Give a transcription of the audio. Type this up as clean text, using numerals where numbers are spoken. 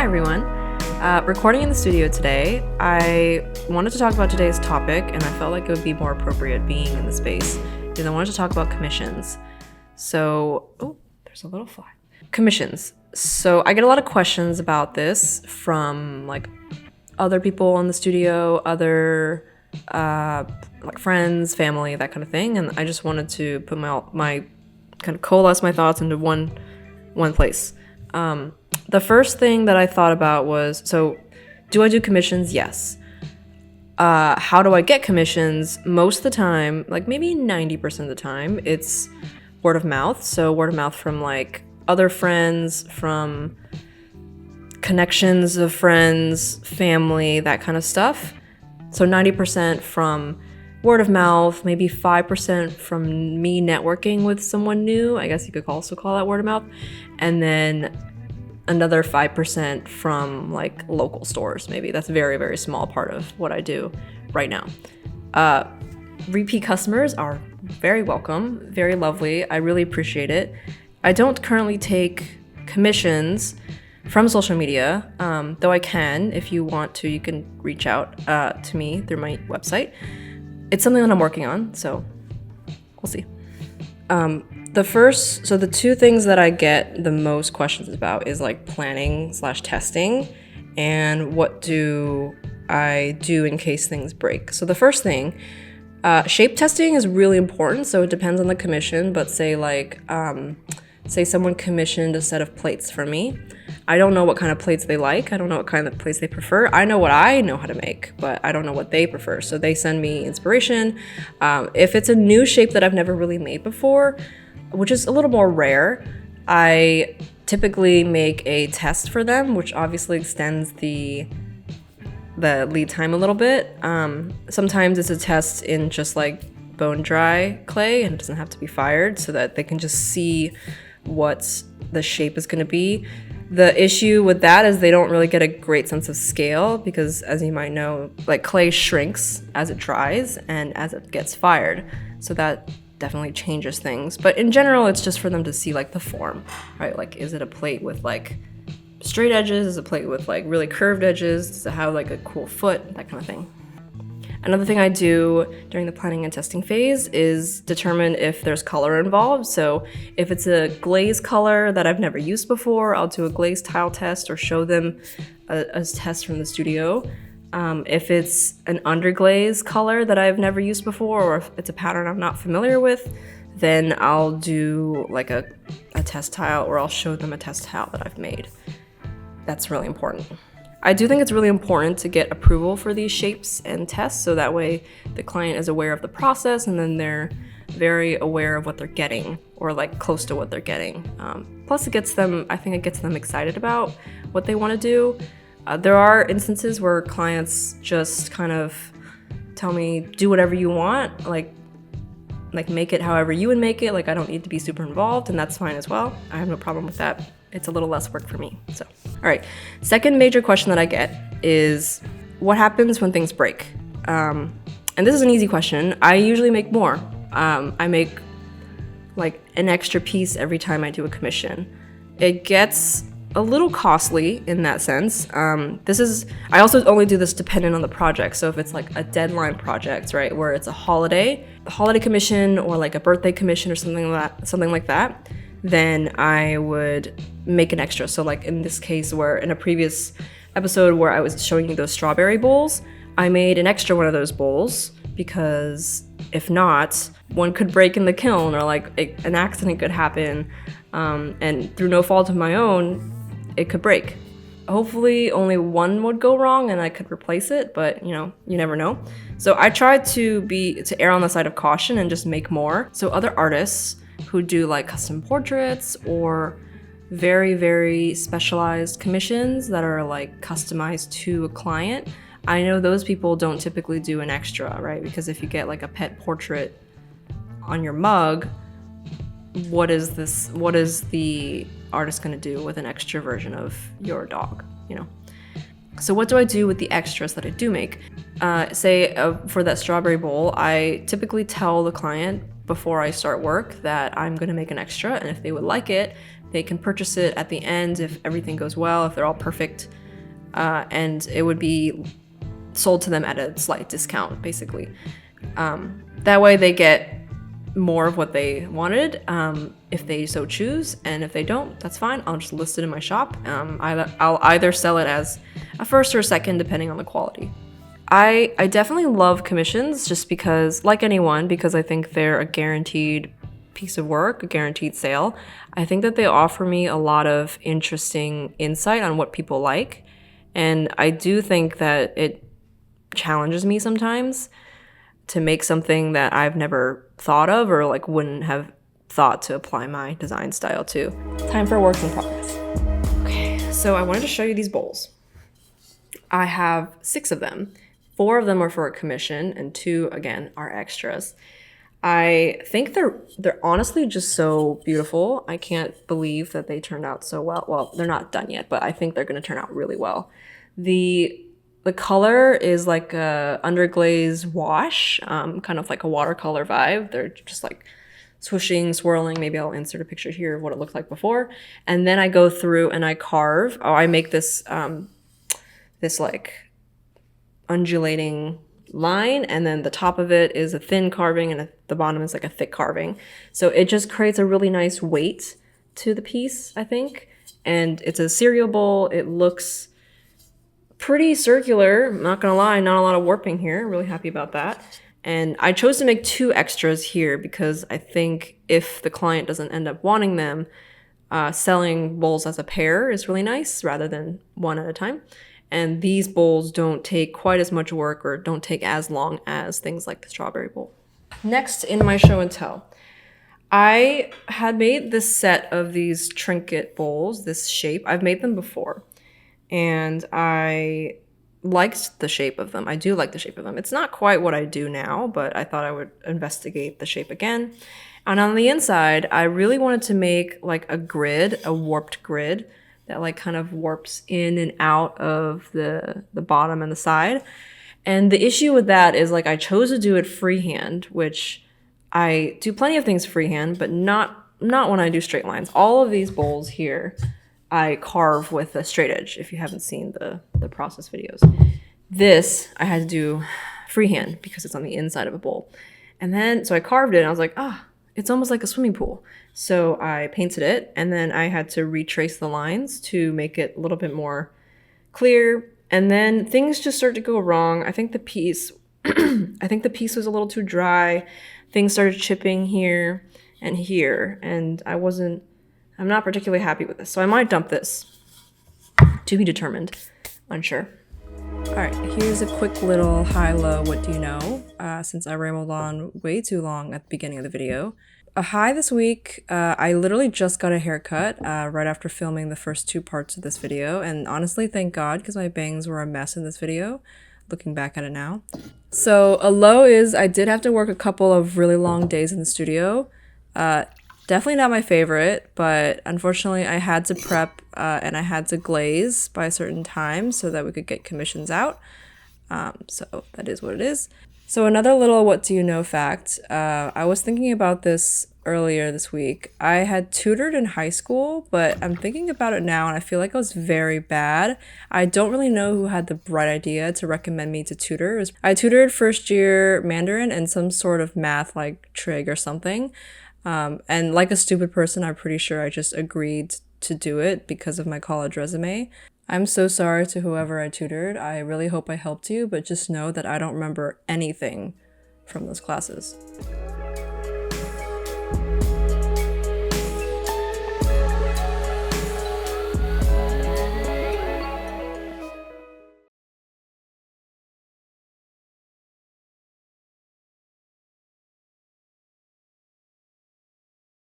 everyone. Recording in the studio today. I wanted to talk about today's topic, and I felt like it would be more appropriate being in the space because I wanted to talk about commissions. So, there's a little fly. Commissions. So I get a lot of questions about this from like other people in the studio, other like friends, family, that kind of thing, and I just wanted to put my kind of coalesce my thoughts into one place. The first thing that I thought about was, so do I do commissions? Yes. How do I get commissions? Most of the time, like maybe 90% of the time, it's word of mouth. So word of mouth from like other friends, from connections of friends, family, that kind of stuff. So 90% from word of mouth, maybe 5% from me networking with someone new. I guess you could also call that word of mouth. And then another 5% from like local stores, maybe. That's a very, very small part of what I do right now. Repeat customers are very welcome, very lovely. I really appreciate it. I don't currently take commissions from social media, though I can. If you want to, you can reach out to me through my website. It's something that I'm working on, so we'll see. The two things that I get the most questions about is like planning/testing and what do I do in case things break. So the first thing, shape testing is really important. So it depends on the commission, but say someone commissioned a set of plates for me. I don't know what kind of plates they like. I don't know what kind of plates they prefer. I know what I know how to make, but I don't know what they prefer. So they send me inspiration. If it's a new shape that I've never really made before, which is a little more rare, I typically make a test for them, which obviously extends the lead time a little bit. Sometimes it's a test in just like bone dry clay, and it doesn't have to be fired, so that they can just see what the shape is going to be. The issue with that is they don't really get a great sense of scale because, as you might know, like clay shrinks as it dries and as it gets fired. So that definitely changes things. But in general, it's just for them to see like the form, right? Like, is it a plate with like straight edges? Is it a plate with like really curved edges? Does it have like a cool foot? That kind of thing. Another thing I do during the planning and testing phase is determine if there's color involved. So if it's a glaze color that I've never used before, I'll do a glaze tile test or show them a test from the studio. If it's an underglaze color that I've never used before, or if it's a pattern I'm not familiar with, then I'll do like a test tile, or I'll show them a test tile that I've made. That's really important. I do think it's really important to get approval for these shapes and tests, so that way the client is aware of the process and then they're very aware of what they're getting, or like close to what they're getting. Plus it gets them excited about what they want to do. There are instances where clients just kind of tell me, do whatever you want, like make it however you would make it, like I don't need to be super involved, and that's fine as well. I have no problem with that. It's a little less work for me. So, all right. Second major question that I get is, what happens when things break? And this is an easy question. I usually make more. I make like an extra piece every time I do a commission. It gets a little costly in that sense. I also only do this dependent on the project. So if it's like a deadline project, right, where it's a holiday commission, or like a birthday commission or something like that, then I would make an extra. So like in this case, where in a previous episode where I was showing you those strawberry bowls, I made an extra one of those bowls because if not, one could break in the kiln, or like an accident could happen, and through no fault of my own, it could break. Hopefully only one would go wrong and I could replace it, but you never know. So I try to err on the side of caution and just make more. So other artists who do like custom portraits or very, very specialized commissions that are like customized to a client, I know those people don't typically do an extra, right? Because if you get like a pet portrait on your mug, what is the artist going to do with an extra version of your dog, So what do I do with the extras that I do make? For that strawberry bowl, I typically tell the client before I start work that I'm going to make an extra, and if they would like it, They can purchase it at the end if everything goes well, if they're all perfect, and it would be sold to them at a slight discount, basically. That way they get more of what they wanted, if they so choose, and if they don't, that's fine. I'll just list it in my shop. I'll either sell it as a first or a second, depending on the quality. I definitely love commissions, just because, like anyone, because I think they're a guaranteed piece of work, a guaranteed sale. I think that they offer me a lot of interesting insight on what people like, and I do think that it challenges me sometimes to make something that I've never thought of or like wouldn't have thought to apply my design style to. Time for works in progress. Okay, so I wanted to show you these bowls. I have 6 of them. 4 of them are for a commission and 2, again, are extras. I think they're honestly just so beautiful. I can't believe that they turned out so well. Well, they're not done yet, but I think they're gonna turn out really well. The color is like a underglaze wash, kind of like a watercolor vibe. They're just like swooshing, swirling. Maybe I'll insert a picture here of what it looked like before. And then I go through and I carve. I make this this like undulating line, and then the top of it is a thin carving and the bottom is like a thick carving. So it just creates a really nice weight to the piece, I think. And it's a cereal bowl. It looks pretty circular, I'm not gonna lie, not a lot of warping here. Really happy about that. And I chose to make 2 extras here because I think if the client doesn't end up wanting them, selling bowls as a pair is really nice rather than one at a time. And these bowls don't take quite as much work or don't take as long as things like the strawberry bowl. Next in my show and tell, I had made this set of these trinket bowls, this shape. I've made them before, and I liked the shape of them. I do like the shape of them. It's not quite what I do now, but I thought I would investigate the shape again. And on the inside, I really wanted to make like a grid, a warped grid that like kind of warps in and out of the bottom and the side. And the issue with that is like I chose to do it freehand, which I do plenty of things freehand, but not when I do straight lines. All of these bowls here I carve with a straight edge, if you haven't seen the process videos. This I had to do freehand because it's on the inside of a bowl. And then, so I carved it and I was like, it's almost like a swimming pool. So I painted it, and then I had to retrace the lines to make it a little bit more clear. And then things just started to go wrong. I think the piece was a little too dry. Things started chipping here and here, and I'm not particularly happy with this. So I might dump this. To be determined. Unsure. All right, here's a quick little high-low what do you know, since I rambled on way too long at the beginning of the video. A high this week, I literally just got a haircut right after filming the first 2 parts of this video, and honestly, thank God, because my bangs were a mess in this video, looking back at it now. So a low is I did have to work a couple of really long days in the studio. Definitely not my favorite, but unfortunately I had to prep and I had to glaze by a certain time so that we could get commissions out. So that is what it is. So another little what do you know fact, I was thinking about this earlier this week. I had tutored in high school, but I'm thinking about it now and I feel like I was very bad. I don't really know who had the bright idea to recommend me to tutor. I tutored first year Mandarin and some sort of math like trig or something. And like a stupid person, I'm pretty sure I just agreed to do it because of my college resume. I'm so sorry to whoever I tutored. I really hope I helped you, but just know that I don't remember anything from those classes.